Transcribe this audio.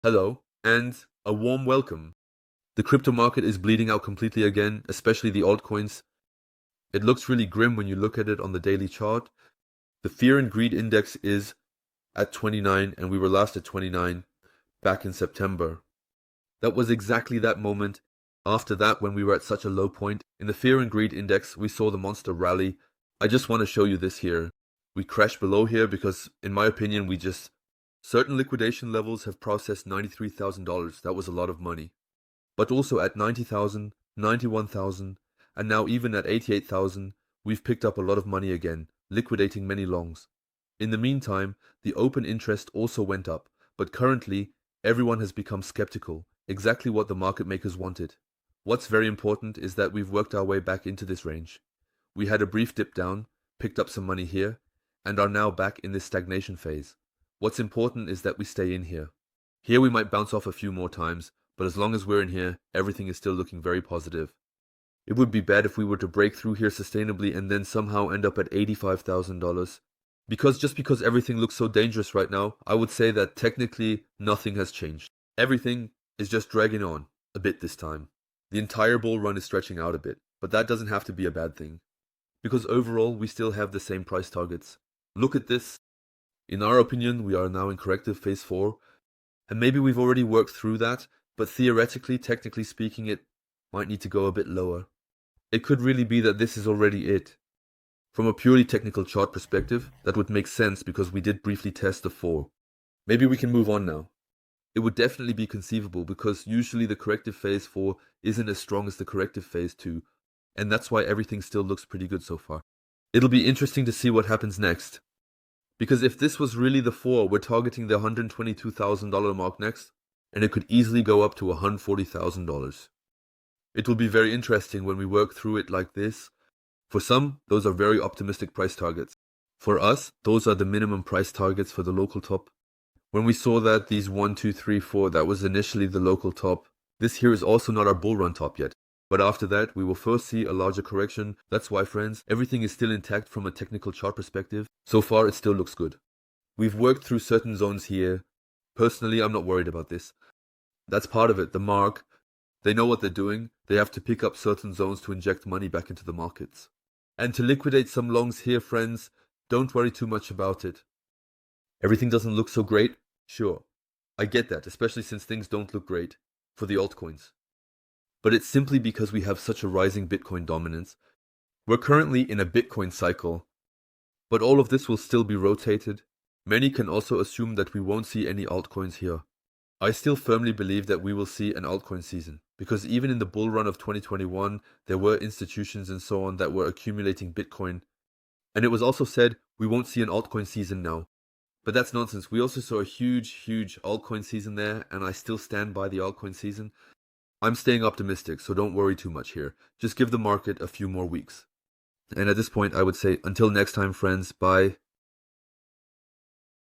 Hello, and a warm welcome. The crypto market is bleeding out completely again, especially the altcoins. It looks really grim when you look at it on the daily chart. The fear and greed index is at 29, and we were last at 29 back in September. That was exactly that moment. After that, when we were at such a low point, in the fear and greed index, we saw the monster rally. I just want to show you this here. We crashed below here because, in my opinion, certain liquidation levels have processed $93,000. That was a lot of money. But also at 90,000, 91,000, and now even at 88,000, we've picked up a lot of money again, liquidating many longs. In the meantime, the open interest also went up, but currently, everyone has become skeptical, exactly what the market makers wanted. What's very important is that we've worked our way back into this range. We had a brief dip down, picked up some money here, and are now back in this stagnation phase. What's important is that we stay in here. Here we might bounce off a few more times, but as long as we're in here, everything is still looking very positive. It would be bad if we were to break through here sustainably and then somehow end up at $85,000. Just because everything looks so dangerous right now, I would say that technically nothing has changed. Everything is just dragging on a bit this time. The entire bull run is stretching out a bit, but that doesn't have to be a bad thing. Because overall, we still have the same price targets. Look at this. In our opinion, we are now in corrective phase 4, and maybe we've already worked through that, but theoretically, technically speaking, it might need to go a bit lower. It could really be that this is already it. From a purely technical chart perspective, that would make sense because we did briefly test the 4. Maybe we can move on now. It would definitely be conceivable because usually the corrective phase 4 isn't as strong as the corrective phase 2, and that's why everything still looks pretty good so far. It'll be interesting to see what happens next. Because if this was really the 4, we're targeting the $122,000 mark next, and it could easily go up to $140,000. It will be very interesting when we work through it like this. For some, those are very optimistic price targets. For us, those are the minimum price targets for the local top. When we saw that these 1, 2, 3, 4, that was initially the local top, this here is also not our bull run top yet. But after that, we will first see a larger correction. That's why, friends, everything is still intact from a technical chart perspective. So far, it still looks good. We've worked through certain zones here. Personally, I'm not worried about this. That's part of it, the mark. They know what they're doing. They have to pick up certain zones to inject money back into the markets. And to liquidate some longs here, friends, don't worry too much about it. Everything doesn't look so great? Sure. I get that, especially since things don't look great for the altcoins. But it's simply because we have such a rising Bitcoin dominance. We're currently in a Bitcoin cycle, but all of this will still be rotated. Many can also assume that we won't see any altcoins here. I still firmly believe that we will see an altcoin season, because even in the bull run of 2021, there were institutions and so on that were accumulating Bitcoin. And it was also said, we won't see an altcoin season now. But that's nonsense. We also saw a huge altcoin season there, and I still stand by the altcoin season. I'm staying optimistic, so don't worry too much here. Just give the market a few more weeks. And at this point, I would say, until next time, friends, bye.